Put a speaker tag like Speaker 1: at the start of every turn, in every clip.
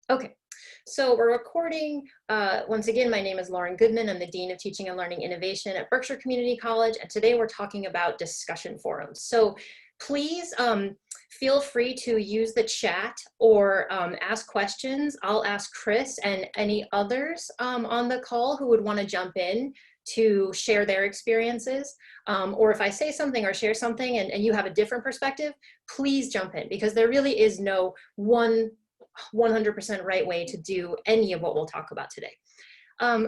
Speaker 1: Okay, so we're recording. Once again, my name is Lauren Goodman. I'm the Dean of Teaching and Learning Innovation at Berkshire Community College, and today we're talking about discussion forums. So please feel free to use the chat or ask questions. I'll ask Chris and any others on the call who would want to jump in to share their experiences. Or if I say something or share something and you have a different perspective, please jump in, because there really is no one 100% right way to do any of what we'll talk about today.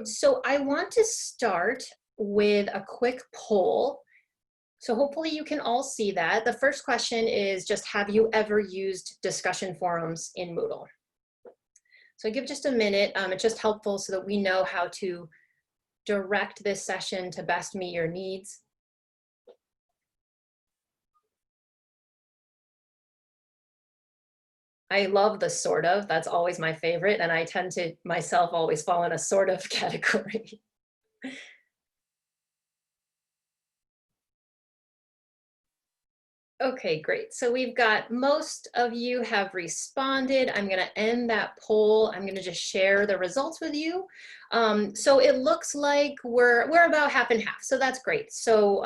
Speaker 1: So I want to start with a quick poll. So hopefully you can all see that. The first question is just, have you ever used discussion forums in Moodle? So give just a minute. It's just helpful so that we know how to direct this session to best meet your needs. I love the sort of, that's always my favorite, and I tend to myself always fall in a sort of category. Okay, great. So we've got, most of you have responded. I'm going to end that poll. I'm going to just share the results with you. So it looks like we're about half and half. So that's great. So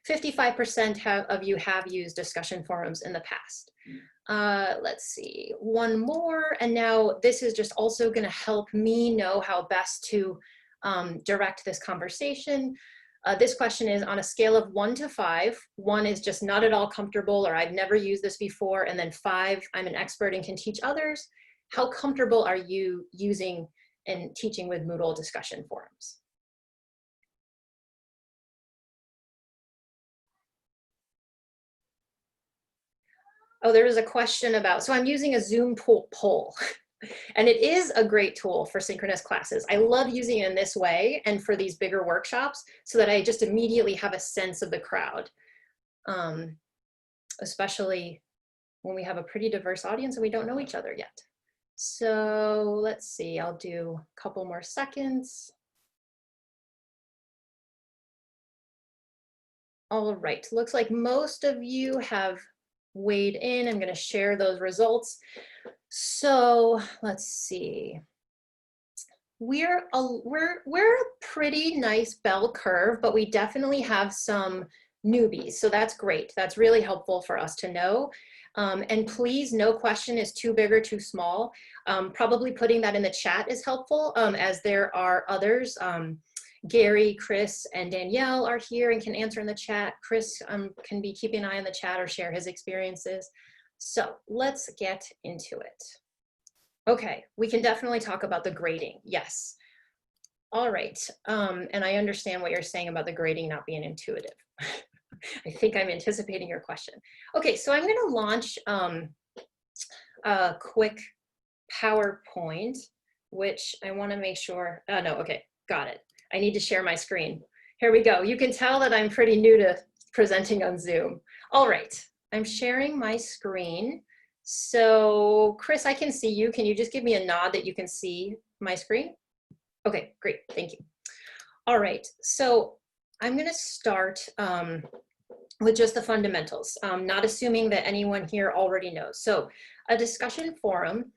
Speaker 1: 55% of you have used discussion forums in the past. Let's see, one more. And now this is just also going to help me know how best to direct this conversation. This question is on a scale of 1 to 5. 1 is just not at all comfortable, or I've never used this before. And then 5, I'm an expert and can teach others. How comfortable are you using and teaching with Moodle discussion forums? Oh, there was a question about, so I'm using a Zoom poll. And it is a great tool for synchronous classes. I love using it in this way and for these bigger workshops so that I just immediately have a sense of the crowd, especially when we have a pretty diverse audience and we don't know each other yet. So let's see, I'll do a couple more seconds. All right, looks like most of you have weighed in. I'm going to share those results. So let's see. We're a pretty nice bell curve, but we definitely have some newbies. So that's great. That's really helpful for us to know. And please, no question is too big or too small. Probably putting that in the chat is helpful, as there are others. Gary, Chris, and Danielle are here and can answer in the chat. Chris can be keeping an eye on the chat or share his experiences. So let's get into it. Okay, we can definitely talk about the grading, yes. All right, and I understand what you're saying about the grading not being intuitive. I think I'm anticipating your question. Okay, so I'm gonna launch a quick PowerPoint, which I wanna make sure, no, okay, got it. I need to share my screen. Here we go. You can tell that I'm pretty new to presenting on Zoom. All right, I'm sharing my screen. So Chris, I can see you. Can you just give me a nod that you can see my screen? Okay, great, thank you. All right, so I'm gonna start with just the fundamentals, not assuming that anyone here already knows. So a discussion forum,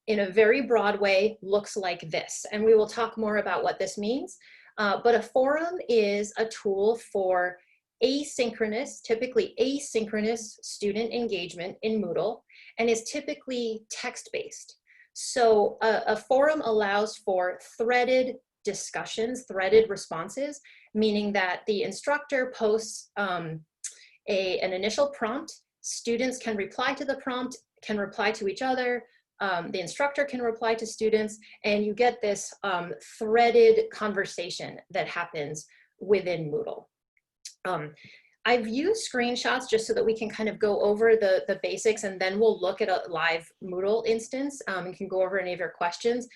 Speaker 1: in a very broad way, looks like this, and we will talk more about what this means. But a forum is a tool for asynchronous, typically asynchronous student engagement in Moodle, and is typically text-based. So a forum allows for threaded discussions, threaded responses, meaning that the instructor posts an initial prompt, students can reply to the prompt, can reply to each other, the instructor can reply to students, and you get this threaded conversation that happens within Moodle. I've used screenshots just so that we can kind of go over the basics, and then we'll look at a live Moodle instance and can go over any of your questions.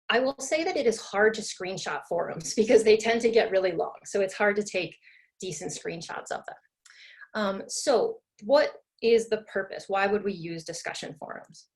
Speaker 1: I will say that it is hard to screenshot forums because they tend to get really long, so it's hard to take decent screenshots of them. So what is the purpose? Why would we use discussion forums?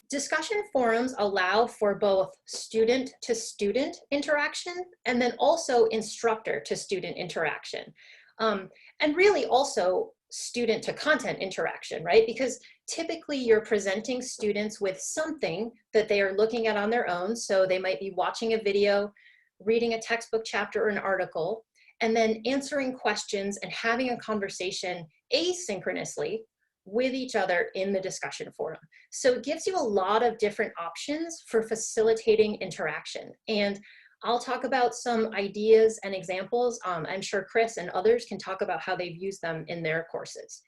Speaker 1: Discussion forums allow for both student-to-student interaction and then also instructor-to-student interaction. And really also student to content interaction, right? Because typically you're presenting students with something that they are looking at on their own. So they might be watching a video, reading a textbook chapter or an article, and then answering questions and having a conversation asynchronously with each other in the discussion forum. So it gives you a lot of different options for facilitating interaction. And I'll talk about some ideas and examples. I'm sure Chris and others can talk about how they've used them in their courses.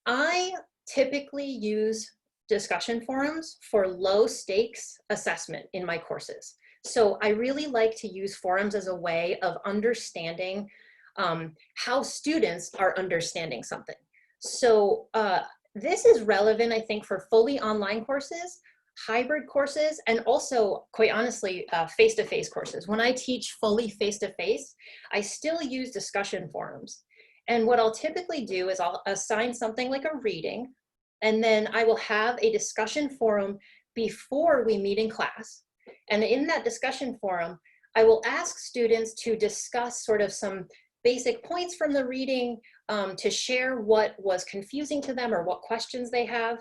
Speaker 1: I typically use discussion forums for low stakes assessment in my courses. So I really like to use forums as a way of understanding how students are understanding something. So this is relevant, I think, for fully online courses, hybrid courses, and also, quite honestly, face-to-face courses. When I teach fully face-to-face, I still use discussion forums. And what I'll typically do is I'll assign something like a reading, and then I will have a discussion forum before we meet in class. And in that discussion forum, I will ask students to discuss sort of some basic points from the reading, to share what was confusing to them or what questions they have.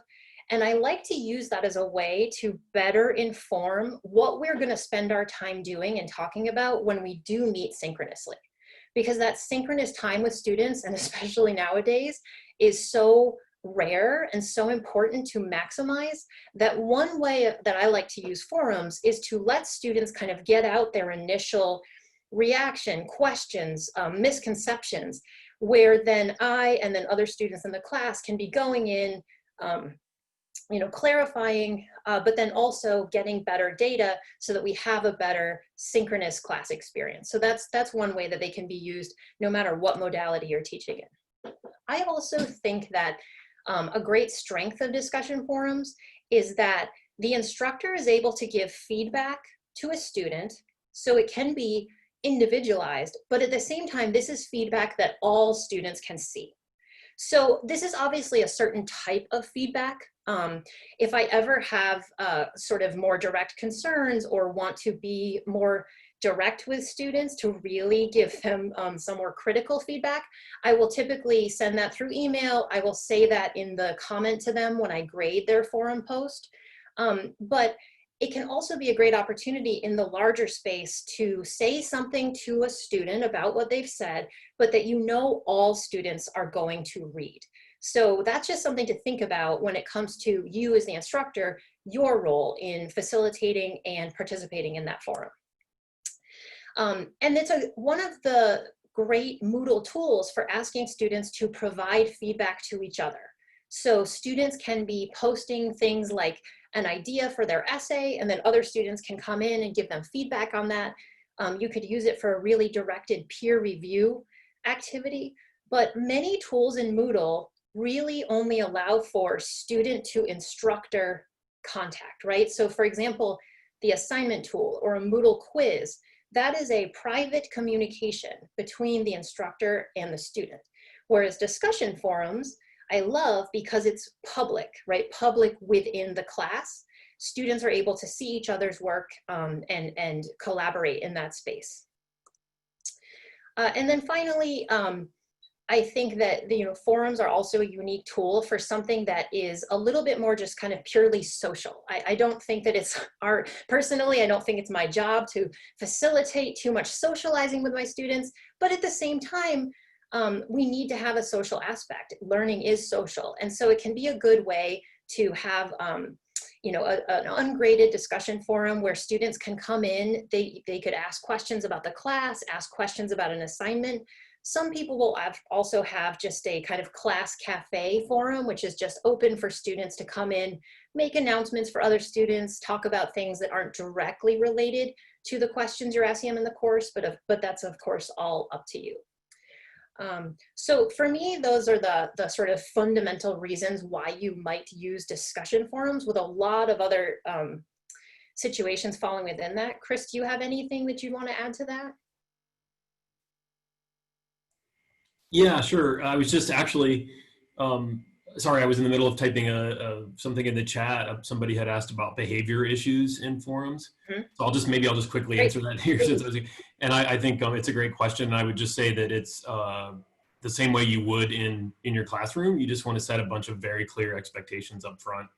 Speaker 1: And I like to use that as a way to better inform what we're going to spend our time doing and talking about when we do meet synchronously. Because that synchronous time with students, and especially nowadays, is so rare and so important to maximize, that one way that I like to use forums is to let students kind of get out their initial reaction, questions, misconceptions, where then I and then other students in the class can be going in, clarifying, but then also getting better data so that we have a better synchronous class experience. So that's one way that they can be used no matter what modality you're teaching in. I also think that a great strength of discussion forums is that the instructor is able to give feedback to a student, so it can be individualized, but at the same time, this is feedback that all students can see. So this is obviously a certain type of feedback. If I ever have sort of more direct concerns or want to be more direct with students to really give them some more critical feedback, I will typically send that through email. I will say that in the comment to them when I grade their forum post. But it can also be a great opportunity in the larger space to say something to a student about what they've said, but that you know all students are going to read. So that's just something to think about when it comes to you as the instructor, your role in facilitating and participating in that forum. And it's one of the great Moodle tools for asking students to provide feedback to each other. So students can be posting things like an idea for their essay, and then other students can come in and give them feedback on that. You could use it for a really directed peer review activity, but many tools in Moodle really only allow for student to instructor contact, right? So for example, the assignment tool or a Moodle quiz, that is a private communication between the instructor and the student. Whereas discussion forums, I love because it's public, right? Public within the class. Students are able to see each other's work and collaborate in that space. And then finally, I think that forums are also a unique tool for something that is a little bit more just kind of purely social. I don't think that it's personally, I don't think it's my job to facilitate too much socializing with my students, but at the same time, we need to have a social aspect. Learning is social. And so it can be a good way to have an ungraded discussion forum where students can come in, they could ask questions about the class, ask questions about an assignment. Some people will also have just a kind of class cafe forum, which is just open for students to come in, make announcements for other students, talk about things that aren't directly related to the questions you're asking them in the course, but that's of course all up to you. So for me, those are the sort of fundamental reasons why you might use discussion forums, with a lot of other situations falling within that. Chris, do you have anything that you want to add to that?
Speaker 2: Yeah, sure. I was just actually, sorry, I was in the middle of typing something in the chat. Somebody had asked about behavior issues in forums.
Speaker 1: Mm-hmm.
Speaker 2: So maybe I'll just quickly answer that here. And I think it's a great question. And I would just say that it's, the same way you would in your classroom. You just want to set a bunch of very clear expectations up front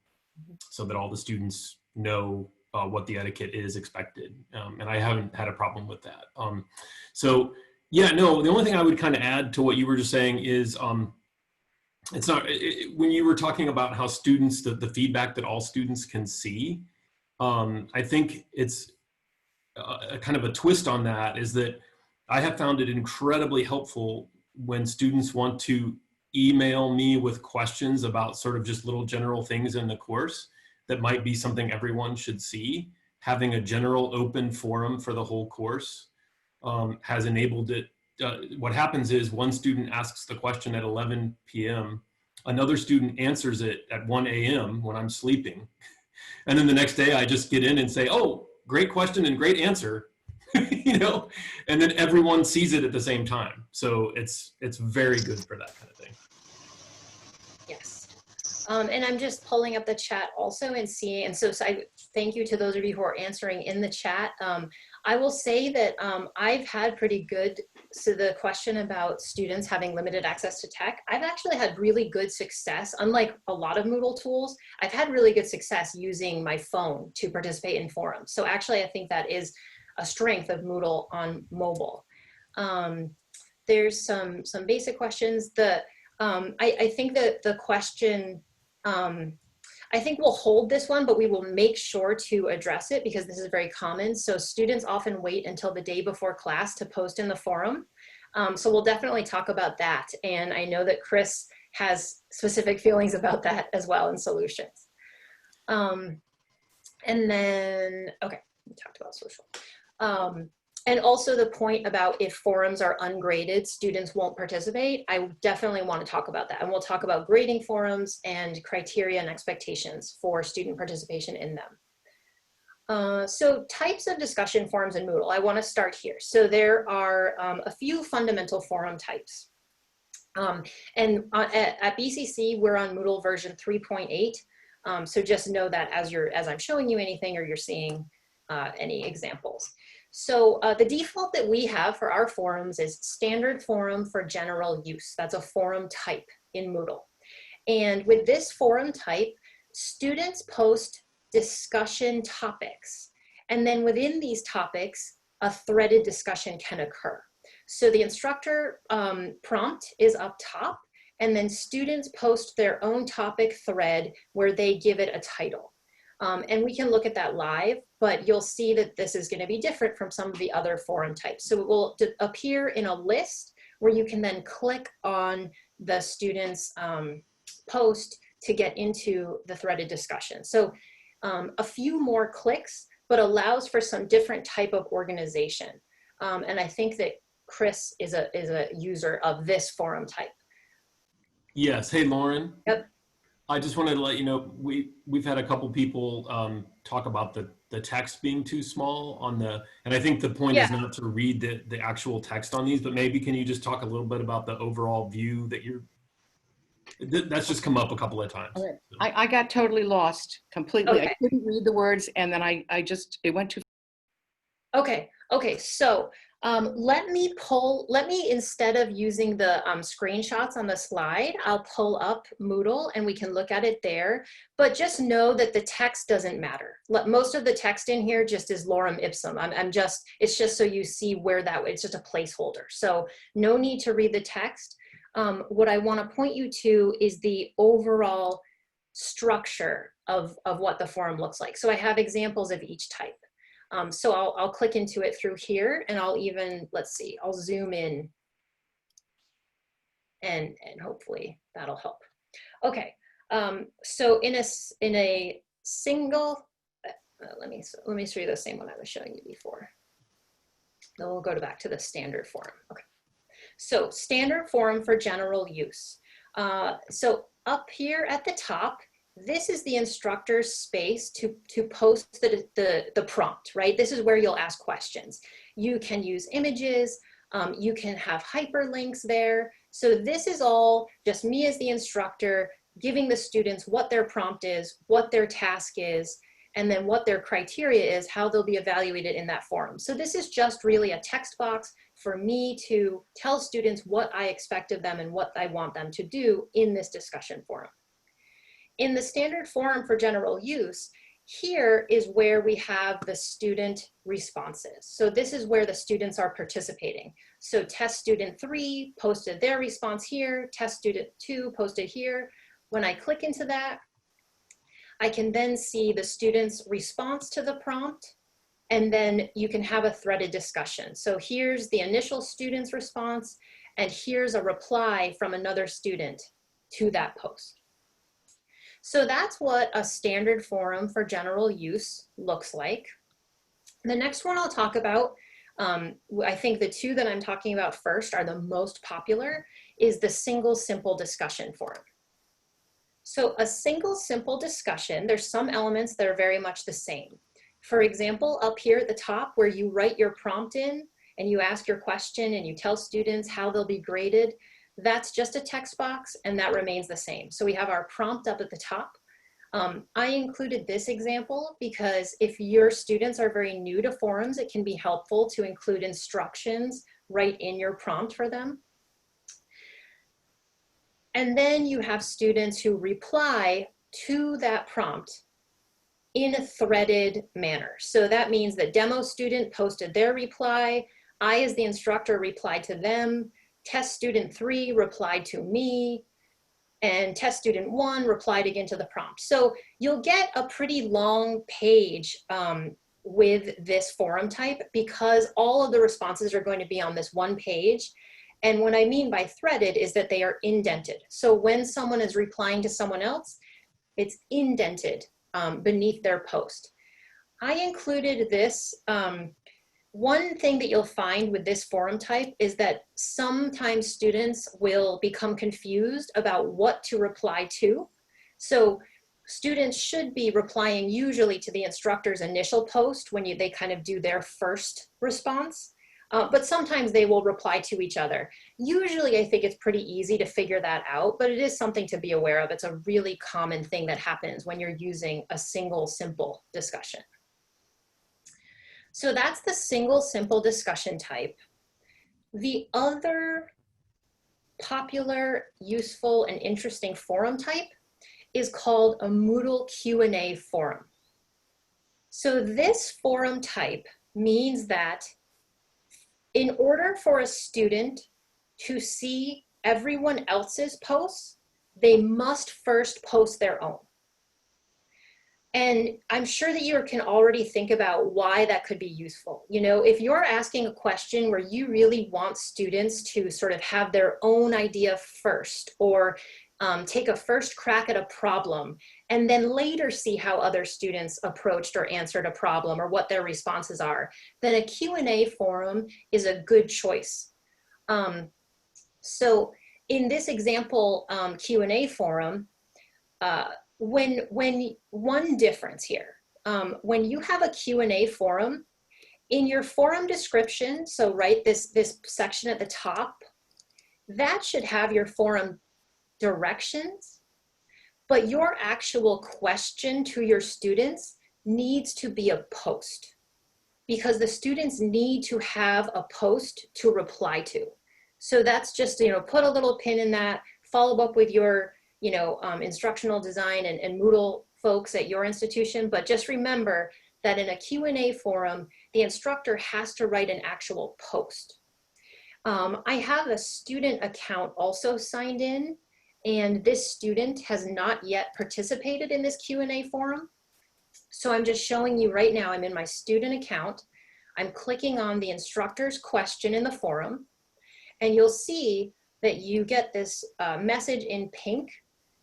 Speaker 2: so that all the students know what the etiquette is expected. And I haven't had a problem with that. So yeah, no, the only thing I would kind of add to what you were just saying is it's not, when you were talking about how students, the feedback that all students can see, I think it's a kind of a twist on that is that I have found it incredibly helpful when students want to email me with questions about sort of just little general things in the course that might be something everyone should see. Having a general open forum for the whole course has enabled it. What happens is one student asks the question at 11 p.m. Another student answers it at 1 a.m. when I'm sleeping. And then the next day I just get in and say, oh, great question and great answer, you know, and then everyone sees it at the same time. So it's very good for that kind of thing.
Speaker 1: Yes. And I'm just pulling up the chat also and seeing, and so I thank you to those of you who are answering in the chat. I will say that I've had pretty good, so the question about students having limited access to tech, I've actually had really good success. Unlike a lot of Moodle tools, I've had really good success using my phone to participate in forums. So actually, I think that is a strength of Moodle on mobile. There's some basic questions. I think that the question, I think we'll hold this one, but we will make sure to address it because this is very common. So students often wait until the day before class to post in the forum. So we'll definitely talk about that. And I know that Chris has specific feelings about that as well and solutions. And then, okay, we talked about social. And also the point about if forums are ungraded, students won't participate. I definitely want to talk about that. And we'll talk about grading forums and criteria and expectations for student participation in them. So types of discussion forums in Moodle, I want to start here. So there are a few fundamental forum types. And at BCC, we're on Moodle version 3.8. So just know that as I'm showing you anything or you're seeing any examples. So the default that we have for our forums is standard forum for general use. That's a forum type in Moodle. And with this forum type, students post discussion topics. And then within these topics, a threaded discussion can occur. So the instructor prompt is up top, and then students post their own topic thread where they give it a title. And we can look at that live, but you'll see that this is going to be different from some of the other forum types. So it will appear in a list where you can then click on the student's post to get into the threaded discussion. So a few more clicks, but allows for some different type of organization. And I think that Chris is a user of this forum type.
Speaker 2: Yes. Hey, Lauren.
Speaker 1: Yep.
Speaker 2: I just wanted to let you know, we've had a couple people talk about the text being too small on and I think the point is not to read the actual text on these, but maybe can you just talk a little bit about the overall view that that's just come up a couple of times.
Speaker 3: Okay. I got totally lost completely.
Speaker 1: Okay.
Speaker 3: I couldn't read the words and then it went too.
Speaker 1: Okay, so let me, instead of using the screenshots on the slide, I'll pull up Moodle and we can look at it there, but just know that the text doesn't matter. Most of the text in here just is lorem ipsum. It's just so you see where it's just a placeholder. So no need to read the text. What I want to point you to is the overall structure of what the forum looks like. So I have examples of each type. So I'll click into it through here and I'll even, let's see, I'll zoom in and hopefully that'll help. Okay, so in a single, let me show you the same one I was showing you before. Then we'll go back to the standard forum. Okay, so standard forum for general use. So up here at the top, this is the instructor's space to post the prompt, right? This is where you'll ask questions. You can use images, you can have hyperlinks there. So this is all just me as the instructor giving the students what their prompt is, what their task is, and then what their criteria is, how they'll be evaluated in that forum. So this is just really a text box for me to tell students what I expect of them and what I want them to do in this discussion forum. In the standard forum for general use, here is where we have the student responses. So this is where the students are participating. So test student 3 posted their response here, test student 2 posted here. When I click into that, I can then see the student's response to the prompt, and then you can have a threaded discussion. So here's the initial student's response, and here's a reply from another student to that post. So that's what a standard forum for general use looks like. The next one I'll talk about, I think the two that I'm talking about first are the most popular, is the single simple discussion forum. So a single simple discussion, there's some elements that are very much the same. For example, up here at the top where you write your prompt in and you ask your question and you tell students how they'll be graded, that's just a text box and that remains the same. So we have our prompt up at the top. I included this example because if your students are very new to forums, it can be helpful to include instructions right in your prompt for them. And then you have students who reply to that prompt in a threaded manner. So that means that demo student posted their reply, I as the instructor replied to them, test student 3 replied to me, and test student 1 replied again to the prompt. So you'll get a pretty long page with this forum type because all of the responses are going to be on this one page. And what I mean by threaded is that they are indented. So when someone is replying to someone else, it's indented beneath their post. I included this. One thing that you'll find with this forum type is that sometimes students will become confused about what to reply to. So students should be replying usually to the instructor's initial post when they kind of do their first response. But sometimes they will reply to each other. Usually I think it's pretty easy to figure that out, but it is something to be aware of. It's a really common thing that happens when you're using a single simple discussion. So that's the single simple discussion type. The other popular, useful, and interesting forum type is called a Moodle Q&A forum. So this forum type means that in order for a student to see everyone else's posts, they must first post their own. And I'm sure that you can already think about why that could be useful. You know, if you're asking a question where you really want students to sort of have their own idea first, or take a first crack at a problem, and then later see how other students approached or answered a problem or what their responses are, then a Q&A forum is a good choice. So in this example Q&A forum, when one difference here, when you have a Q&A forum, in your forum description, so right, this section at the top, that should have your forum directions, but your actual question to your students needs to be a post because the students need to have a post to reply to. So that's just, you know, put a little pin in that, follow up with your, you know, instructional design and Moodle folks at your institution, but just remember that in a Q&A forum, the instructor has to write an actual post. I have a student account also signed in, and this student has not yet participated in this Q&A forum. So I'm just showing you right now, I'm in my student account. I'm clicking on the instructor's question in the forum, and you'll see that you get this message in pink.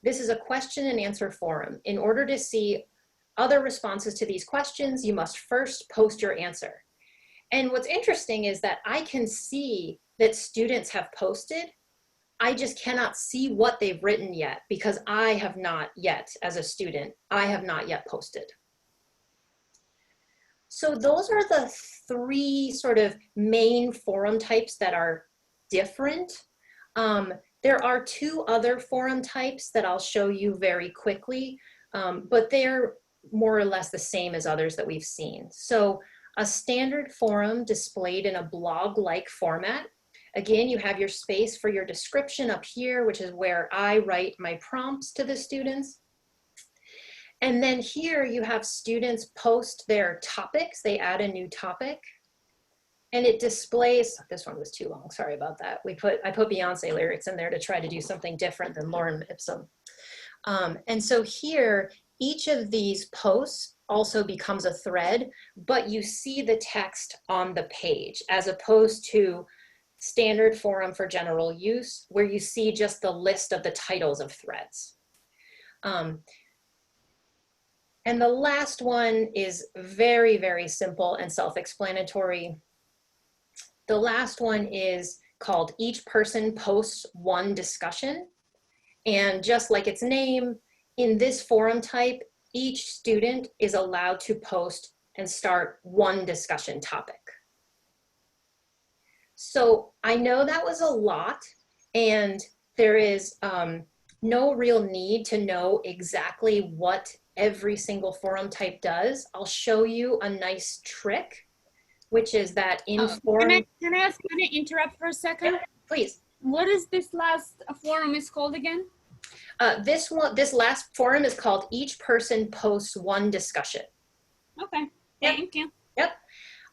Speaker 1: This is a question and answer forum. In order to see other responses to these questions, you must first post your answer. And what's interesting is that I can see that students have posted. I just cannot see what they've written yet because I have not yet, as a student, I have not yet posted. So those are the three sort of main forum types that are different. There are two other forum types that I'll show you very quickly, but they're more or less the same as others that we've seen. So a standard forum displayed in a blog-like format. Again, you have your space for your description up here, which is where I write my prompts to the students. And then here you have students post their topics. They add a new topic. And it displays, this one was too long, sorry about that. I put Beyonce lyrics in there to try to do something different than Lauren Ipsum. And so here, each of these posts also becomes a thread, but you see the text on the page as opposed to standard forum for general use, where you see just the list of the titles of threads. And the last one is very, very simple and self-explanatory. The last one is called Each Person Posts One Discussion. And just like its name, in this forum type, each student is allowed to post and start one discussion topic. So I know that was a lot, and there is no real need to know exactly what every single forum type does. I'll show you a nice trick, which is that in forum.
Speaker 4: Can I ask you to interrupt for a second?
Speaker 1: Yeah, please.
Speaker 4: What is this last forum is called again?
Speaker 1: This last forum is called Each Person Posts One Discussion.
Speaker 4: Okay,
Speaker 1: Yep.
Speaker 4: thank you.
Speaker 1: Yep.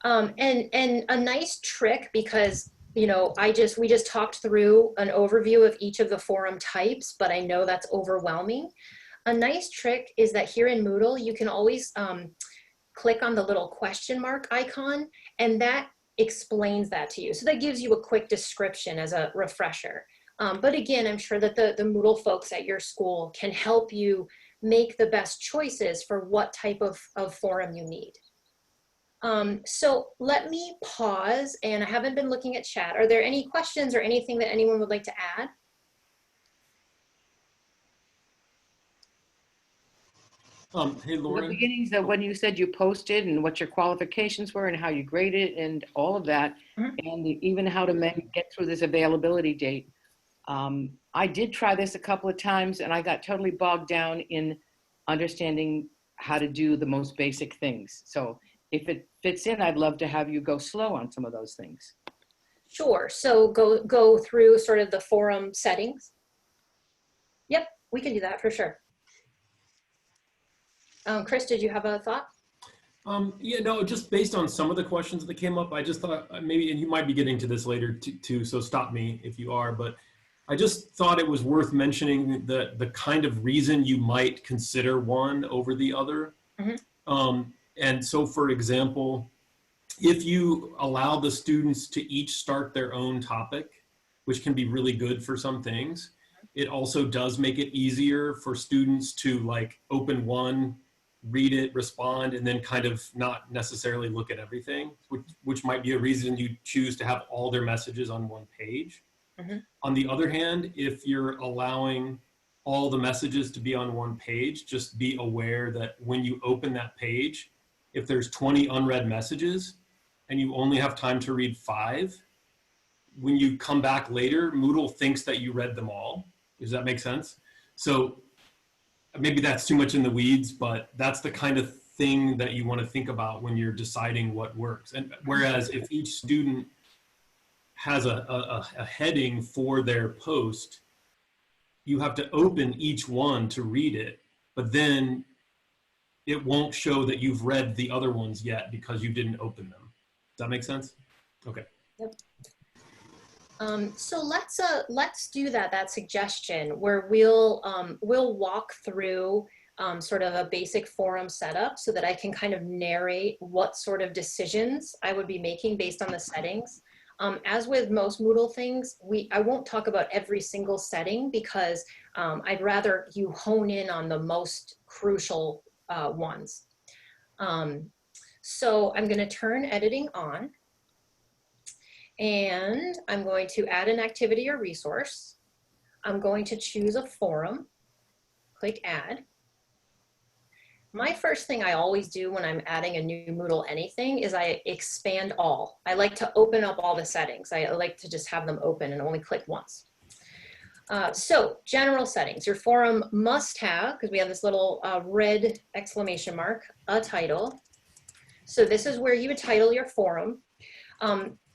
Speaker 1: And a nice trick, because you know, we just talked through an overview of each of the forum types, but I know that's overwhelming. A nice trick is that here in Moodle, you can always click on the little question mark icon, and that explains that to you. So that gives you a quick description as a refresher. But again, I'm sure that the Moodle folks at your school can help you make the best choices for what type of forum you need. So let me pause, and I haven't been looking at chat. Are there any questions or anything that anyone would like to add?
Speaker 2: Hey, Lauren.
Speaker 3: The beginnings of when you said you posted and what your qualifications were and how you graded and all of that, and even how to get through this availability date. I did try this a couple of times, and I got totally bogged down in understanding how to do the most basic things. So if it fits in, I'd love to have you go slow on some of those things.
Speaker 1: Sure. So go through sort of the forum settings. Yep, we can do that for sure. Chris, did you have a thought?
Speaker 2: Yeah, no, just based on some of the questions that came up, I just thought maybe, and you might be getting to this later too, so stop me if you are, but I just thought it was worth mentioning the kind of reason you might consider one over the other. And so, for example, if you allow the students to each start their own topic, which can be really good for some things, it also does make it easier for students to like open one, read it, respond, and then kind of not necessarily look at everything, which might be a reason you choose to have all their messages on one page. On the other hand, if you're allowing all the messages to be on one page, just be aware that when you open that page, if there's 20 unread messages and you only have time to read 5, when you come back later, Moodle thinks that you read them all. Does that make sense? So maybe that's too much in the weeds, but that's the kind of thing that you want to think about when you're deciding what works. And whereas if each student has a heading for their post, you have to open each one to read it, but then it won't show that you've read the other ones yet because you didn't open them. Does that make sense? Okay.
Speaker 1: Yep. So let's do that suggestion where we'll walk through sort of a basic forum setup so that I can kind of narrate what sort of decisions I would be making based on the settings. As with most Moodle things, I won't talk about every single setting because I'd rather you hone in on the most crucial ones. So I'm going to turn editing on. And I'm going to add an activity or resource. I'm going to choose a forum, click add. My first thing I always do when I'm adding a new Moodle anything is I expand all. I like to open up all the settings. I like to just have them open and only click once. So general settings, your forum must have, because we have this little red exclamation mark, a title. So this is where you would title your forum.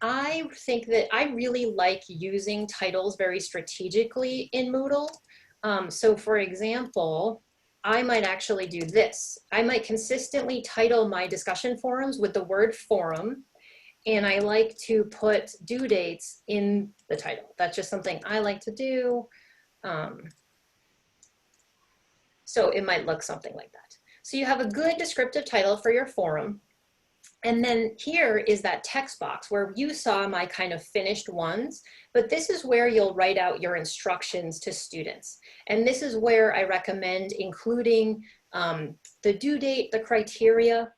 Speaker 1: I think that I really like using titles very strategically in Moodle. So for example, I might actually do this. I might consistently title my discussion forums with the word forum, and I like to put due dates in the title. That's just something I like to do. So it might look something like that. So you have a good descriptive title for your forum. And then here is that text box where you saw my kind of finished ones, but this is where you'll write out your instructions to students. And this is where I recommend including the due date, the criteria.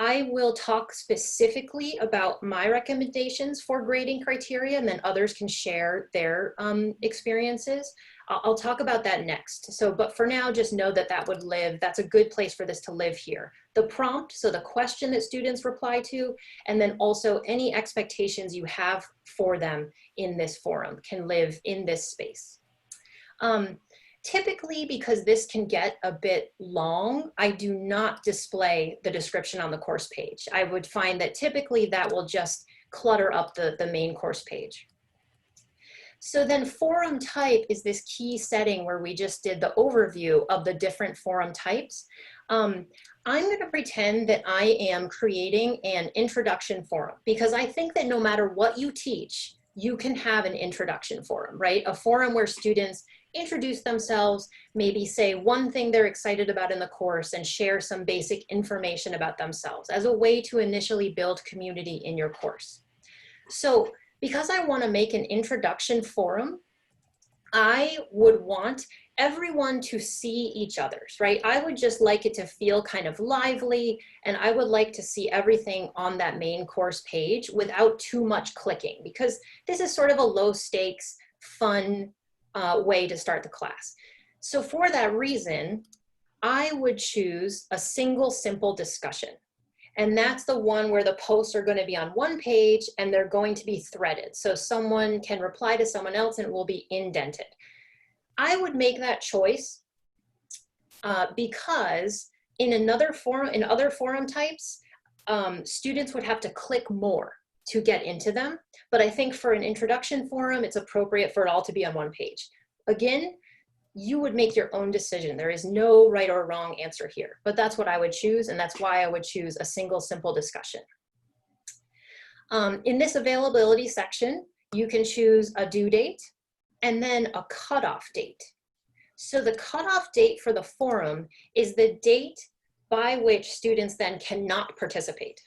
Speaker 1: I will talk specifically about my recommendations for grading criteria, and then others can share their experiences. I'll talk about that next. So, but for now, just know that that would live, that's a good place for this to live here. The prompt, so the question that students reply to, and then also any expectations you have for them in this forum can live in this space. Typically, because this can get a bit long, I do not display the description on the course page. I would find that typically that will just clutter up the main course page. So then forum type is this key setting where we just did the overview of the different forum types. I'm going to pretend that I am creating an introduction forum, because I think that no matter what you teach, you can have an introduction forum, right? A forum where students introduce themselves, maybe say one thing they're excited about in the course, and share some basic information about themselves as a way to initially build community in your course. So because I want to make an introduction forum, I would want everyone to see each other's, right? I would just like it to feel kind of lively, and I would like to see everything on that main course page without too much clicking, because this is sort of a low stakes, fun way to start the class. So for that reason, I would choose a single simple discussion. And that's the one where the posts are going to be on one page and they're going to be threaded. So someone can reply to someone else and it will be indented. I would make that choice because in other forum types, students would have to click more to get into them. But I think for an introduction forum, it's appropriate for it all to be on one page. Again, you would make your own decision. There is no right or wrong answer here, but that's what I would choose, and that's why I would choose a single simple discussion. In this availability section, you can choose a due date and then a cutoff date. So the cutoff date for the forum is the date by which students then cannot participate.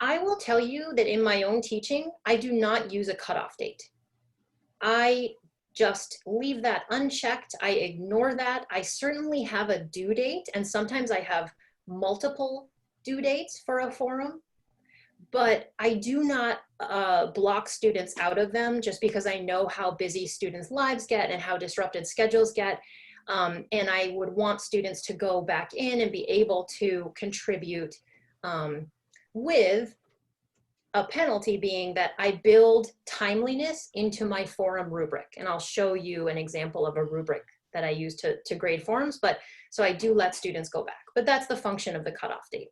Speaker 1: I will tell you that in my own teaching, I do not use a cutoff date. I just leave that unchecked. I ignore that. I certainly have a due date, and sometimes I have multiple due dates for a forum, but I do not block students out of them just because I know how busy students' lives get and how disrupted schedules get. And I would want students to go back in and be able to contribute with a penalty being that I build timeliness into my forum rubric. And I'll show you an example of a rubric that I use to grade forums, but so I do let students go back, but that's the function of the cutoff date.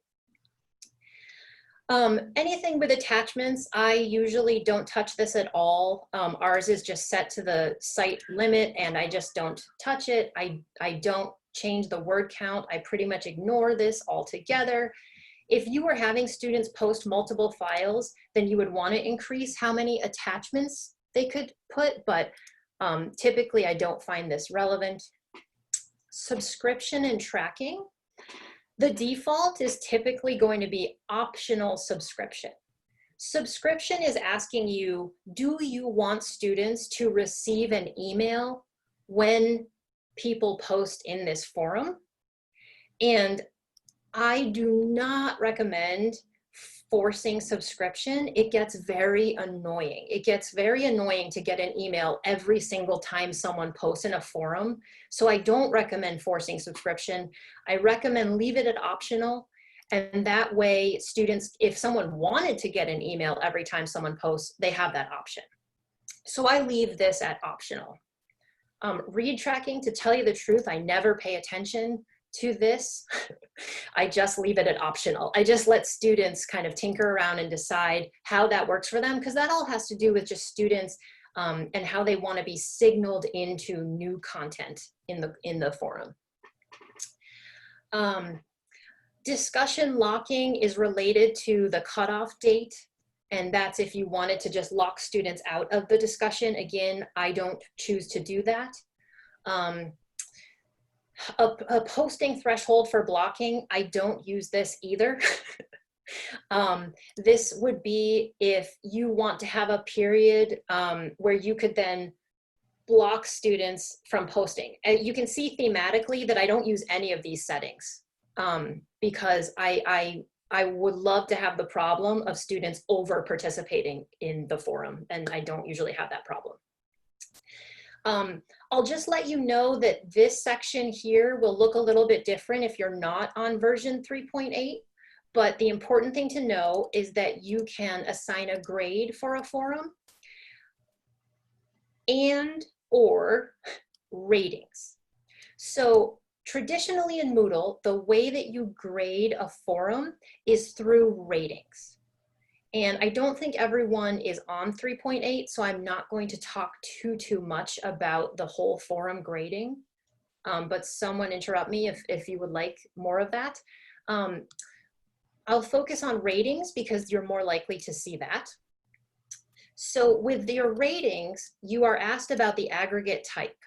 Speaker 1: Anything with attachments, I usually don't touch this at all. Ours is just set to the site limit and I just don't touch it. I don't change the word count. I pretty much ignore this altogether. If you were having students post multiple files, then you would want to increase how many attachments they could put, but typically I don't find this relevant. Subscription and tracking. The default is typically going to be optional subscription. Subscription is asking you, do you want students to receive an email when people post in this forum? And I do not recommend forcing subscription. It gets very annoying. It gets very annoying to get an email every single time someone posts in a forum. So I don't recommend forcing subscription. I recommend leave it at optional. And that way students, if someone wanted to get an email every time someone posts, they have that option. So I leave this at optional. Read tracking, to tell you the truth, I never pay attention to this. I just leave it at optional. I just let students kind of tinker around and decide how that works for them, because that all has to do with just students and how they want to be signaled into new content in the forum. Discussion locking is related to the cutoff date, and that's if you wanted to just lock students out of the discussion. Again, I don't choose to do that. A posting threshold for blocking, I don't use this either. This would be if you want to have a period where you could then block students from posting. And you can see thematically that I don't use any of these settings because I would love to have the problem of students over participating in the forum, and I don't usually have that problem. I'll just let you know that this section here will look a little bit different if you're not on version 3.8, but the important thing to know is that you can assign a grade for a forum and or ratings. So traditionally in Moodle, the way that you grade a forum is through ratings. And I don't think everyone is on 3.8, so I'm not going to talk too much about the whole forum grading, but someone interrupt me if you would like more of that. I'll focus on ratings because you're more likely to see that. So with your ratings, you are asked about the aggregate type.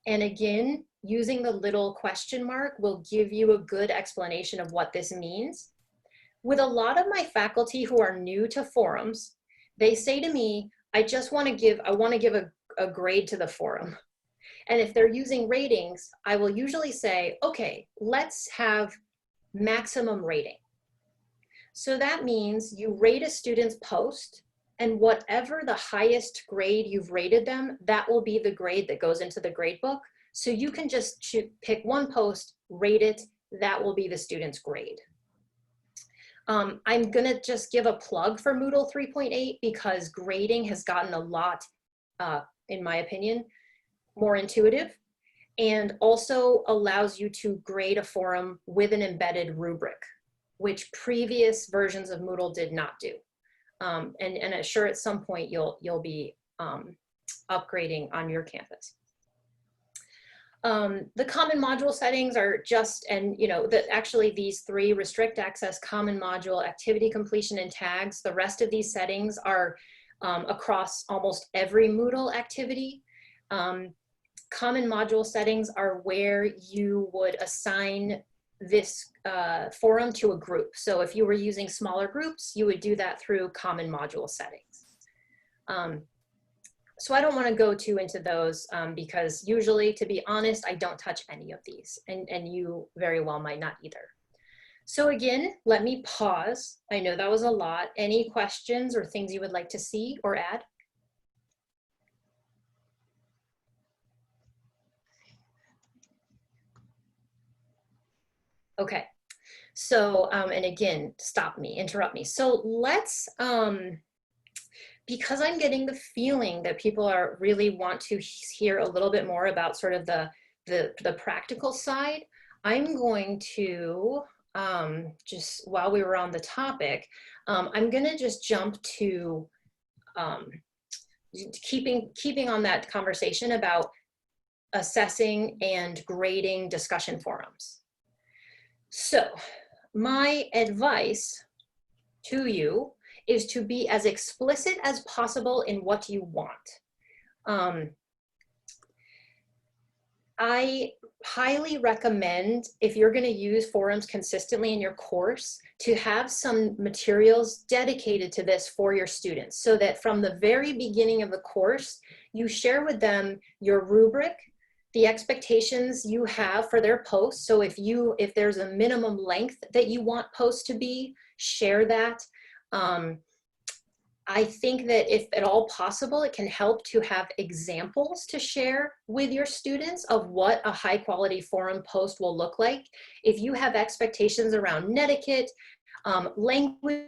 Speaker 1: And again, using the little question mark will give you a good explanation of what this means. With a lot of my faculty who are new to forums, they say to me, I want to give a grade to the forum. And if they're using ratings, I will usually say, okay, let's have maximum rating. So that means you rate a student's post, and whatever the highest grade you've rated them, that will be the grade that goes into the grade book. So you can just pick one post, rate it, that will be the student's grade. I'm gonna just give a plug for Moodle 3.8 because grading has gotten a lot, in my opinion, more intuitive, and also allows you to grade a forum with an embedded rubric, which previous versions of Moodle did not do. And I'm sure at some point you'll be upgrading on your campus. The common module settings are just, and actually these three: restrict access, common module, activity completion, and tags. The rest of these settings are across almost every Moodle activity. Common module settings are where you would assign this forum to a group. So if you were using smaller groups, you would do that through common module settings. So I don't want to go too into those because usually, to be honest, I don't touch any of these, and you very well might not either. So again, let me pause. I know that was a lot. Any questions or things you would like to see or add? Okay, so, and again, stop me, interrupt me. So let's, because I'm getting the feeling that people really want to hear a little bit more about sort of the practical side, I'm going to, just while we were on the topic, I'm gonna just jump to keeping on that conversation about assessing and grading discussion forums. So my advice to you is to be as explicit as possible in what you want. I highly recommend, if you're going to use forums consistently in your course, to have some materials dedicated to this for your students, so that from the very beginning of the course, you share with them your rubric, the expectations you have for their posts. So if there's a minimum length that you want posts to be, share that. I think that if at all possible, it can help to have examples to share with your students of what a high quality forum post will look like. If you have expectations around netiquette, language,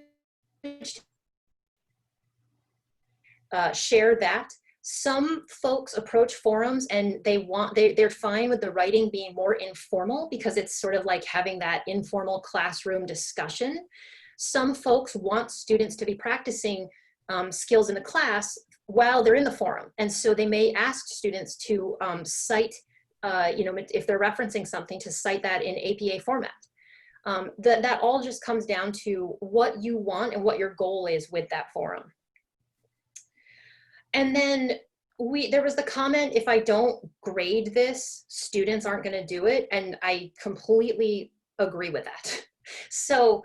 Speaker 1: share that. Some folks approach forums and they're fine with the writing being more informal because it's sort of like having that informal classroom discussion. Some folks want students to be practicing skills in the class while they're in the forum. And so they may ask students to cite, if they're referencing something, to cite that in APA format. That all just comes down to what you want and what your goal is with that forum. And then there was the comment, if I don't grade this, students aren't going to do it. And I completely agree with that. So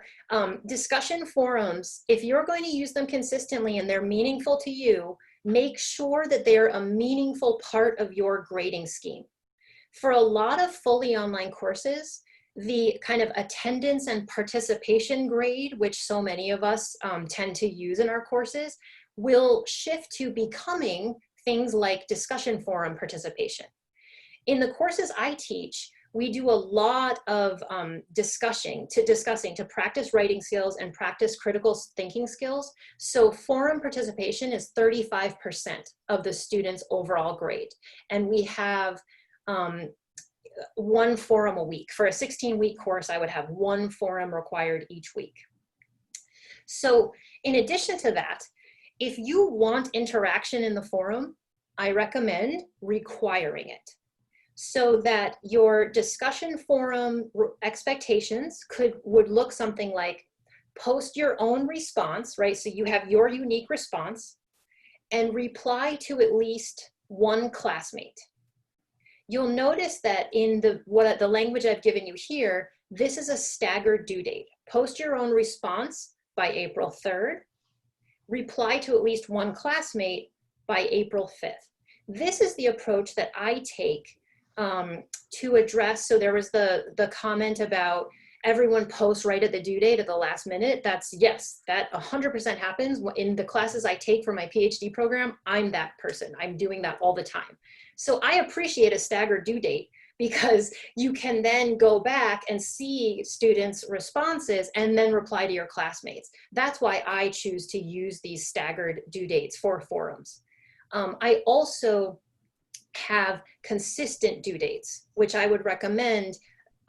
Speaker 1: discussion forums, if you're going to use them consistently and they're meaningful to you, make sure that they're a meaningful part of your grading scheme. For a lot of fully online courses, the kind of attendance and participation grade, which so many of us tend to use in our courses, will shift to becoming things like discussion forum participation. In the courses I teach, we do a lot of discussing to practice writing skills and practice critical thinking skills. So forum participation is 35% of the students' overall grade. And we have one forum a week. For a 16-week course, I would have one forum required each week. So in addition to that, if you want interaction in the forum, I recommend requiring it so that your discussion forum expectations would look something like post your own response, right? So you have your unique response and reply to at least one classmate. You'll notice that in the language I've given you here, this is a staggered due date. Post your own response by April 3rd. Reply to at least one classmate by April 5th. This is the approach that I take to address. So there was the comment about everyone posts right at the due date at the last minute. Yes, that 100% happens. In the classes I take for my PhD program, I'm that person. I'm doing that all the time. So I appreciate a staggered due date because you can then go back and see students' responses and then reply to your classmates. That's why I choose to use these staggered due dates for forums. I also have consistent due dates, which I would recommend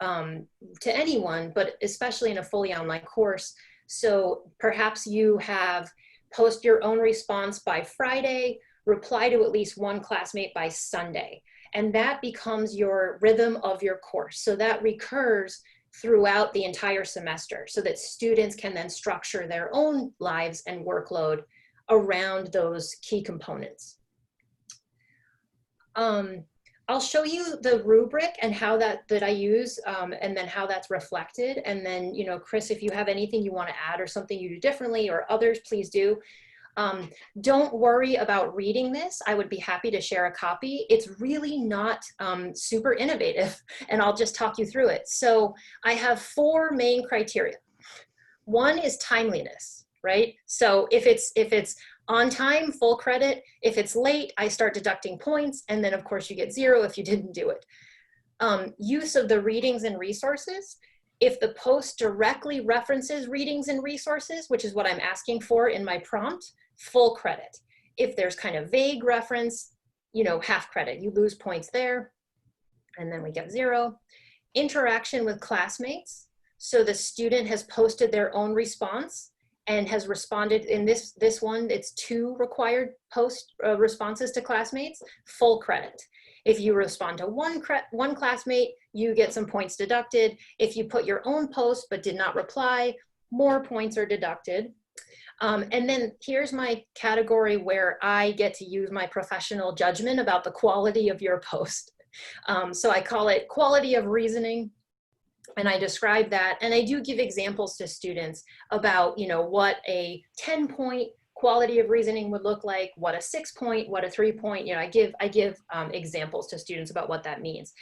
Speaker 1: to anyone, but especially in a fully online course. So perhaps you have post your own response by Friday, reply to at least one classmate by Sunday. And that becomes your rhythm of your course. So that recurs throughout the entire semester so that students can then structure their own lives and workload around those key components. I'll show you the rubric and how that I use and then how that's reflected. And then, Chris, if you have anything you want to add or something you do differently or others, please do. Don't worry about reading this. I would be happy to share a copy. It's really not super innovative, and I'll just talk you through it. So I have 4 main criteria. One is timeliness, right? So if it's on time, full credit. If it's late, I start deducting points, and then of course you get 0 if you didn't do it. Use of the readings and resources. If the post directly references readings and resources, which is what I'm asking for in my prompt, full credit. If there's kind of vague reference, half credit. You lose points there, and then we get 0. Interaction with classmates. So the student has posted their own response and has responded. In this one, it's 2 required responses to classmates, full credit. If you respond to one classmate, you get some points deducted. If you put your own post but did not reply, more points are deducted. And then here's my category where I get to use my professional judgment about the quality of your post. So I call it quality of reasoning. And I describe that, and I do give examples to students about, what a 10-point quality of reasoning would look like, what a 6-point, what a 3-point. I give examples to students about what that means.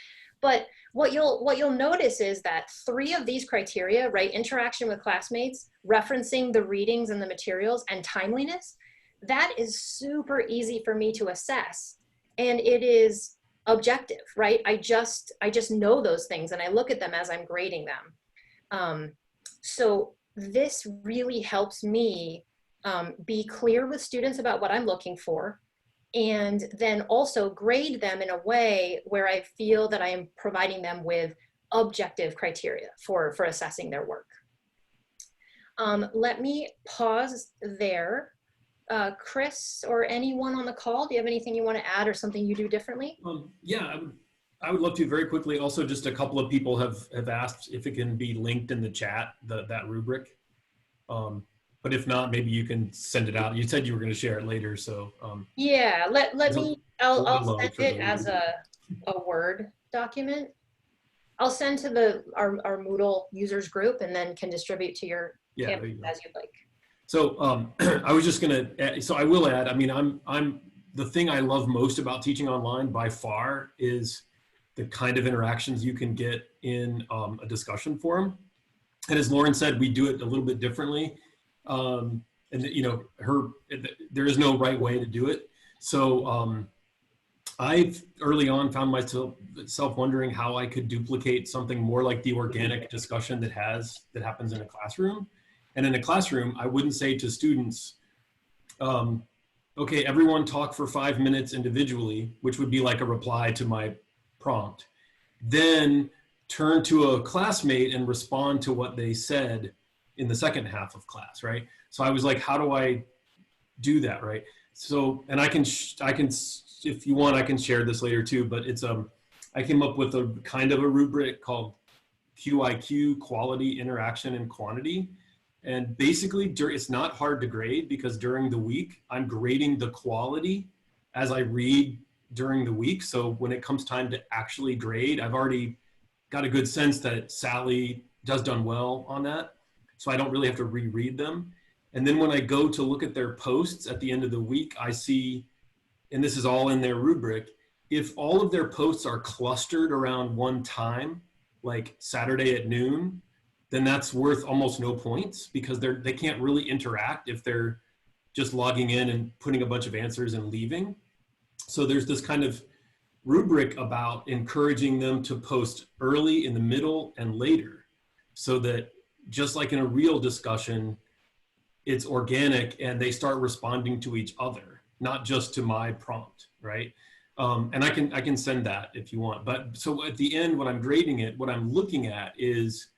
Speaker 1: But what you'll notice is that 3 of these criteria, right, interaction with classmates, referencing the readings and the materials, and timeliness, that is super easy for me to assess, and it is objective, right? I just know those things and I look at them as I'm grading them. So this really helps me be clear with students about what I'm looking for, and then also grade them in a way where I feel that I am providing them with objective criteria for assessing their work. Let me pause there. Chris or anyone on the call, do you have anything you want to add or something you do differently?
Speaker 2: Yeah, I would love to very quickly. Also, just a couple of people have asked if it can be linked in the chat, that rubric. But if not, maybe you can send it out. You said you were going to share it later, so.
Speaker 1: Yeah, I'll send it
Speaker 2: the
Speaker 1: as a Word document. I'll send to our Moodle users group and then can distribute to your campus as you'd like.
Speaker 2: So I was just gonna add, so I will add, I mean, I'm the thing I love most about teaching online by far is the kind of interactions you can get in a discussion forum. And as Lauren said, we do it a little bit differently. And you know, there is no right way to do it. So I've early on found myself wondering how I could duplicate something more like the organic discussion that happens in a classroom. And in a classroom, I wouldn't say to students, okay, everyone talk for 5 minutes individually, which would be like a reply to my prompt. Then turn to a classmate and respond to what they said in the second half of class, right? So I was like, how do I do that, right? So, and I can, if you want, I can share this later too, but it's, I came up with a kind of a rubric called QIQ, quality, interaction, and quantity. And basically, it's not hard to grade because during the week, I'm grading the quality as I read during the week. So when it comes time to actually grade, I've already got a good sense that Sally does done well on that. So I don't really have to reread them. And then when I go to look at their posts at the end of the week, I see, and this is all in their rubric, if all of their posts are clustered around one time, like Saturday at noon, then that's worth almost no points because they can't really interact if they're just logging in and putting a bunch of answers and leaving. So there's this kind of rubric about encouraging them to post early, in the middle, and later, so that just like in a real discussion, it's organic and they start responding to each other, not just to my prompt, right? And I can send that if you want. But so at the end, when I'm grading it, what I'm looking at is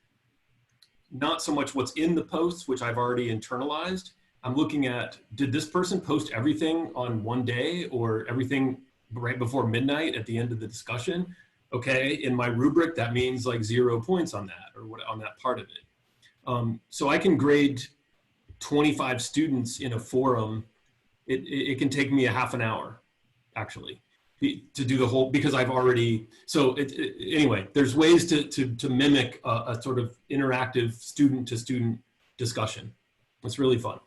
Speaker 2: not so much what's in the posts, which I've already internalized. I'm looking at, did this person post everything on one day or everything right before midnight at the end of the discussion? Okay, in my rubric, that means like 0 points on that or what on that part of it. So I can grade 25 students in a forum. It can take me a half an hour, actually, to do the whole, because I've already, so anyway, there's ways to mimic a sort of interactive student to student discussion. It's really fun.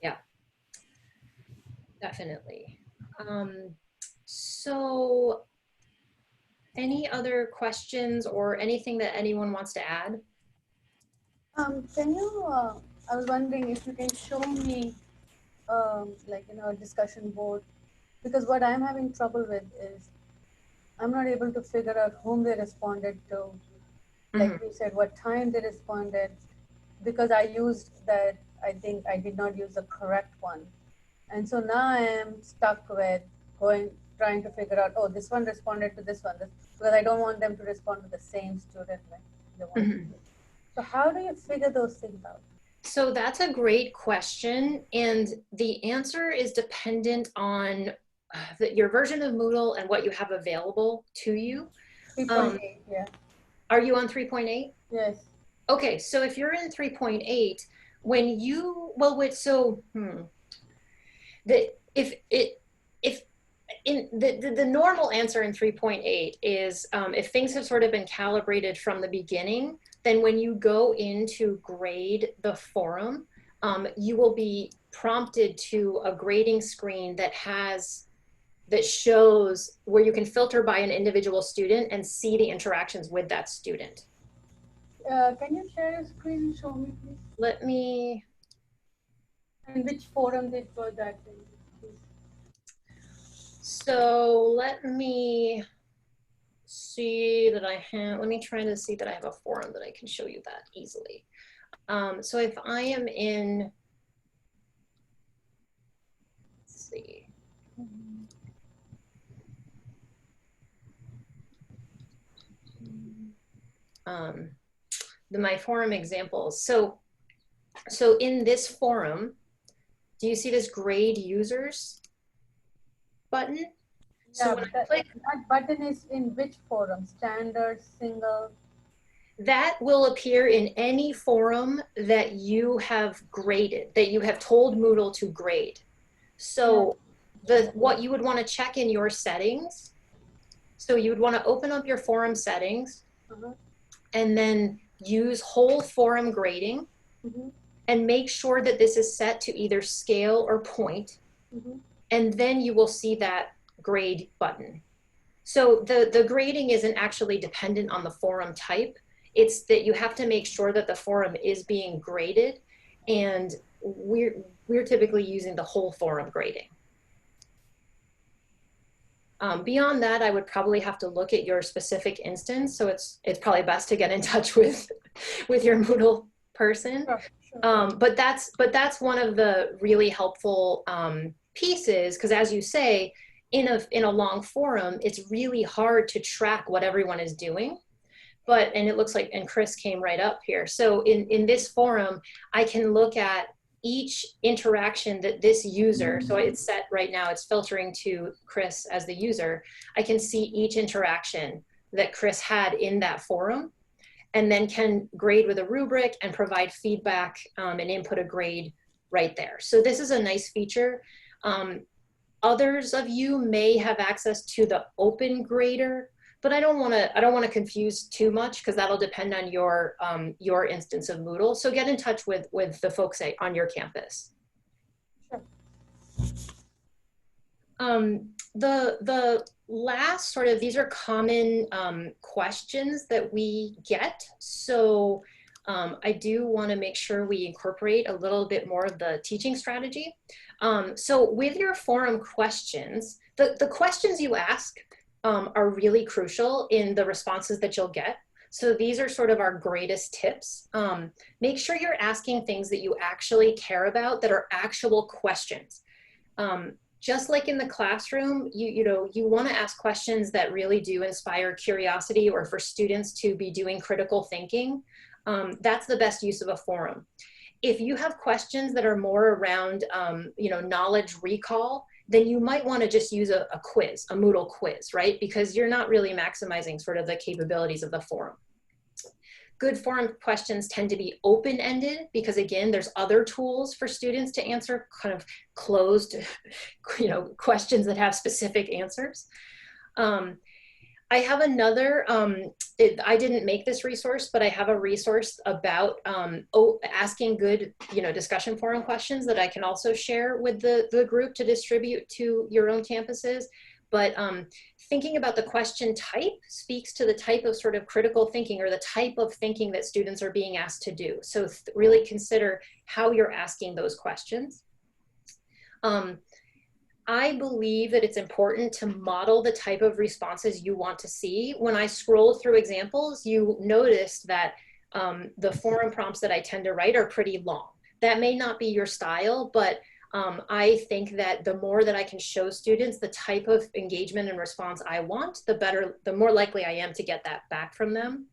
Speaker 1: Yeah, definitely. So any other questions or anything that anyone wants to add?
Speaker 5: Can you, I was wondering if you can show me like, you know, a discussion board, because what I'm having trouble with is I'm not able to figure out whom they responded to. Like you said, what time they responded, because I used that, I think I did not use the correct one. And so now I am stuck with trying to figure out, oh, this one responded to this one, because I don't want them to respond to the same student. Like they want to. So how do you figure those things out?
Speaker 1: So that's a great question. And the answer is dependent on your version of Moodle and what you have available to you.
Speaker 5: 3.8, yeah.
Speaker 1: Are you on 3.8?
Speaker 5: Yes.
Speaker 1: Okay, so if you're in 3.8, when you, well, wait, so, the normal answer in 3.8 is if things have sort of been calibrated from the beginning, then when you go in to grade the forum, you will be prompted to a grading screen that shows where you can filter by an individual student and see the interactions with that student.
Speaker 5: Can you share your screen and show me, please?
Speaker 1: Let me.
Speaker 5: And which forum did go that in, please?
Speaker 1: So let me see that I have, let me try to see that I have a forum that I can show you that easily. So if I am in, let's see. My forum examples. So in this forum, do you see this grade users button? So
Speaker 5: Yeah,
Speaker 1: when I
Speaker 5: that,
Speaker 1: click,
Speaker 5: that button is in which forum? Standard, single?
Speaker 1: that will appear in any forum that you have graded, that you have told Moodle to grade. So what you would want to check in your settings, so you would want to open up your forum settings and then use whole forum grading and make sure that this is set to either scale or point, and then you will see that grade button. So the grading isn't actually dependent on the forum type. It's that you have to make sure that the forum is being graded, and we're typically using the whole forum grading. Beyond that, I would probably have to look at your specific instance. So it's probably best to get in touch with your Moodle person.
Speaker 5: Sure.
Speaker 1: But that's one of the really helpful pieces, because as you say, in a long forum, it's really hard to track what everyone is doing. And it looks like, and Chris came right up here. So in this forum, I can look at each interaction that this user, so it's set right now, it's filtering to Chris as the user. I can see each interaction that Chris had in that forum, and then can grade with a rubric and provide feedback and input a grade right there. So this is a nice feature. Others of you may have access to the open grader, but I don't want to confuse too much, because that'll depend on your instance of Moodle. So get in touch with the folks on your campus.
Speaker 5: Sure.
Speaker 1: The last sort of, these are common questions that we get. So I do want to make sure we incorporate a little bit more of the teaching strategy. So with your forum questions, the questions you ask are really crucial in the responses that you'll get. So these are sort of our greatest tips. Make sure you're asking things that you actually care about, that are actual questions. Just like in the classroom, you want to ask questions that really do inspire curiosity, or for students to be doing critical thinking. That's the best use of a forum. If you have questions that are more around knowledge recall, then you might want to just use a quiz, a Moodle quiz, right? Because you're not really maximizing sort of the capabilities of the forum. Good forum questions tend to be open-ended, because again, there's other tools for students to answer kind of closed, questions that have specific answers. I have another, I didn't make this resource, but I have a resource about asking good, discussion forum questions that I can also share with the group to distribute to your own campuses. But thinking about the question type speaks to the type of sort of critical thinking, or the type of thinking that students are being asked to do. So really consider how you're asking those questions. I believe that it's important to model the type of responses you want to see. When I scrolled through examples, you noticed that the forum prompts that I tend to write are pretty long. That may not be your style, but I think that the more that I can show students the type of engagement and response I want, the better, the more likely I am to get that back from them.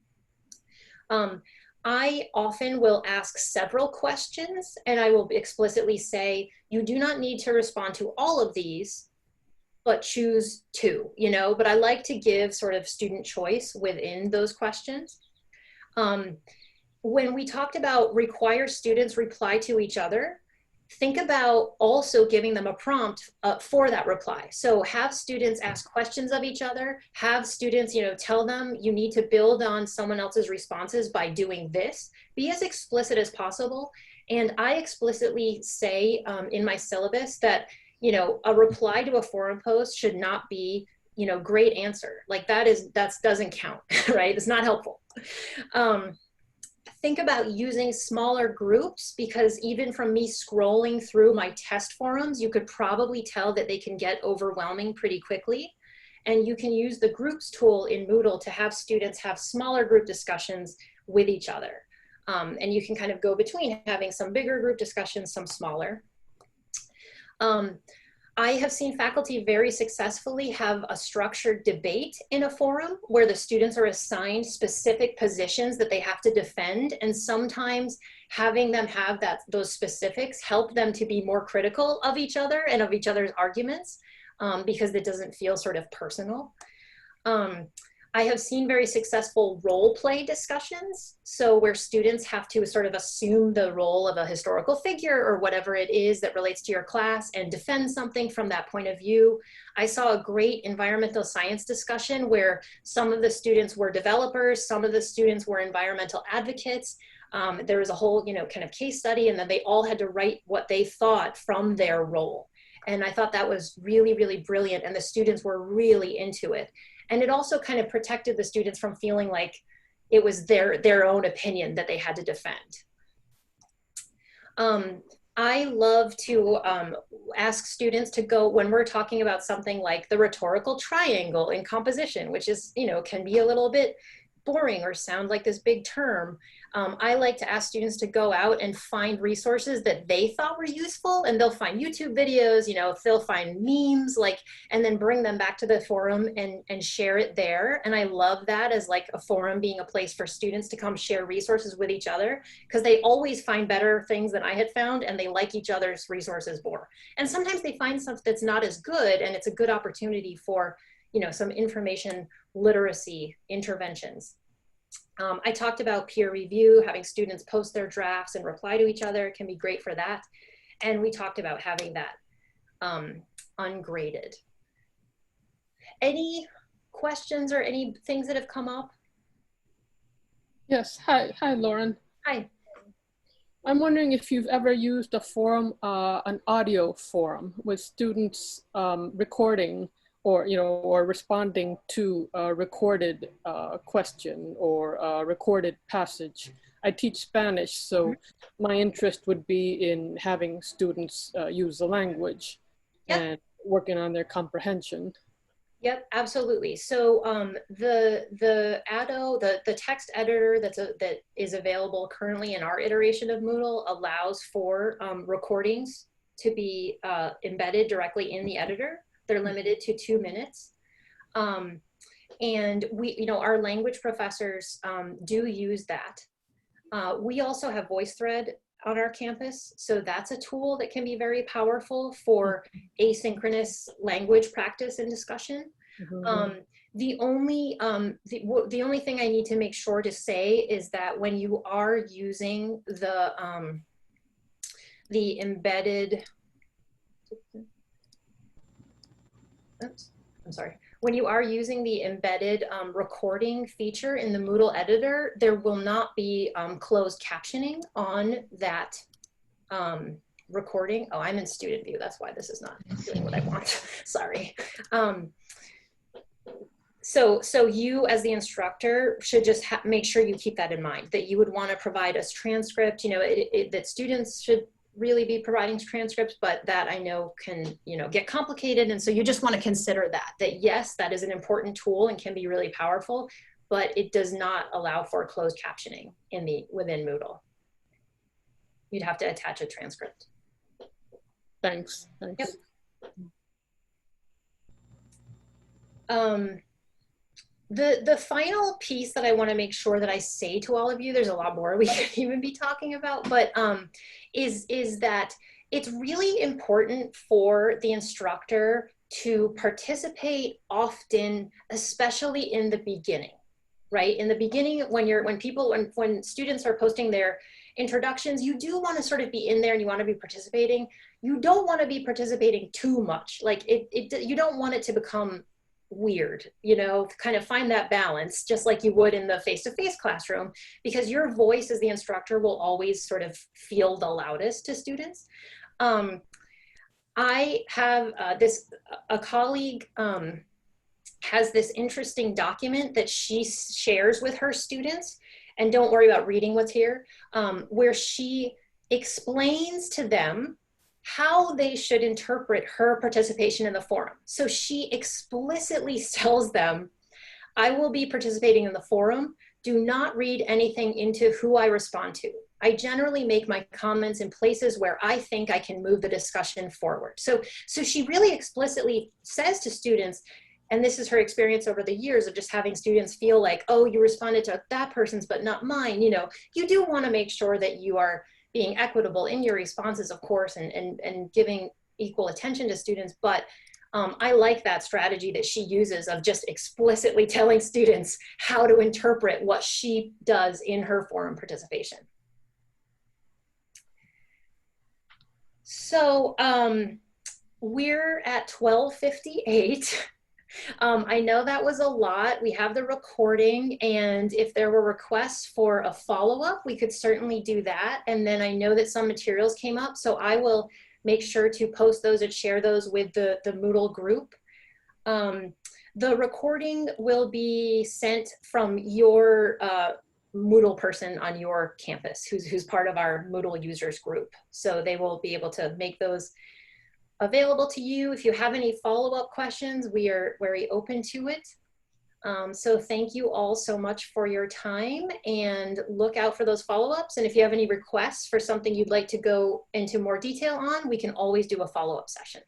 Speaker 1: I often will ask several questions, and I will explicitly say, you do not need to respond to all of these, but choose two, but I like to give sort of student choice within those questions. When we talked about require students reply to each other, think about also giving them a prompt for that reply. So have students ask questions of each other, have students, tell them you need to build on someone else's responses by doing this. Be as explicit as possible. And I explicitly say in my syllabus that, a reply to a forum post should not be, great answer. Like that doesn't count, right? It's not helpful. Think about using smaller groups, because even from me scrolling through my test forums, you could probably tell that they can get overwhelming pretty quickly. And you can use the groups tool in Moodle to have students have smaller group discussions with each other. And you can kind of go between having some bigger group discussions, some smaller. I have seen faculty very successfully have a structured debate in a forum where the students are assigned specific positions that they have to defend, and sometimes having them have those specifics help them to be more critical of each other and of each other's arguments, because it doesn't feel sort of personal. I have seen very successful role play discussions. So where students have to sort of assume the role of a historical figure or whatever it is that relates to your class and defend something from that point of view. I saw a great environmental science discussion where some of the students were developers, some of the students were environmental advocates. There was a whole, kind of case study, and then they all had to write what they thought from their role. And I thought that was really, really brilliant. And the students were really into it. And it also kind of protected the students from feeling like it was their own opinion that they had to defend. I love to ask students to go, when we're talking about something like the rhetorical triangle in composition, which is, can be a little bit boring or sound like this big term. I like to ask students to go out and find resources that they thought were useful, and they'll find YouTube videos, they'll find memes, and then bring them back to the forum and share it there. And I love that as like a forum being a place for students to come share resources with each other, because they always find better things than I had found, and they like each other's resources more. And sometimes they find stuff that's not as good, and it's a good opportunity for, some information literacy interventions. I talked about peer review, having students post their drafts and reply to each other can be great for that. And we talked about having that ungraded. Any questions or any things that have come up?
Speaker 6: Yes, hi Lauren.
Speaker 1: Hi.
Speaker 6: I'm wondering if you've ever used a forum, an audio forum with students recording or responding to a recorded question or a recorded passage. I teach Spanish, so my interest would be in having students use the language and working on their comprehension.
Speaker 1: Yep, absolutely. So the ADO, the text editor that is available currently in our iteration of Moodle allows for recordings to be embedded directly in the editor. They're limited to 2 minutes. And we, our language professors do use that. We also have VoiceThread on our campus. So that's a tool that can be very powerful for asynchronous language practice and discussion.
Speaker 6: Mm-hmm.
Speaker 1: The only thing I need to make sure to say is that when you are using the embedded, oops, I'm sorry. When you are using the embedded recording feature in the Moodle editor, there will not be closed captioning on that recording. Oh, I'm in student view. That's why this is not doing what I want. Sorry. So you as the instructor should just make sure you keep that in mind, that you would want to provide us transcript, that students should really be providing transcripts, but that I know can, get complicated. And so you just want to consider that yes, that is an important tool and can be really powerful, but it does not allow for closed captioning within Moodle. You'd have to attach a transcript.
Speaker 6: Thanks.
Speaker 1: Yep. The final piece that I want to make sure that I say to all of you, there's a lot more we could even be talking about, but is that it's really important for the instructor to participate often, especially in the beginning, right? In the beginning, when students are posting their introductions, you do want to sort of be in there and you want to be participating. You don't want to be participating too much. Like you don't want it to become weird, kind of find that balance, just like you would in the face-to-face classroom, because your voice as the instructor will always sort of feel the loudest to students. I have a colleague has this interesting document that she shares with her students, and don't worry about reading what's here, where she explains to them how they should interpret her participation in the forum. So she explicitly tells them, I will be participating in the forum do not read anything into who I respond to. I generally make my comments in places where I think I can move the discussion forward. So she really explicitly says to students, and this is her experience over the years of just having students feel like, oh, you responded to that person's, but not mine. You know, you do want to make sure that you are being equitable in your responses, of course, and giving equal attention to students. But I like that strategy that she uses of just explicitly telling students how to interpret what she does in her forum participation. So we're at 12:58. I know that was a lot. We have the recording, and if there were requests for a follow-up, we could certainly do that. And then I know that some materials came up, so I will make sure to post those and share those with the Moodle group. The recording will be sent from your Moodle person on your campus who's part of our Moodle users group. So they will be able to make those available to you. If you have any follow-up questions, we are very open to it. So thank you all so much for your time, and look out for those follow-ups. And if you have any requests for something you'd like to go into more detail on, we can always do a follow-up session.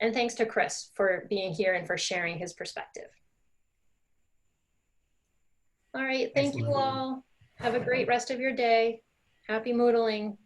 Speaker 1: And thanks to Chris for being here and for sharing his perspective. All right, thank you all. Have a great rest of your day. Happy Moodling.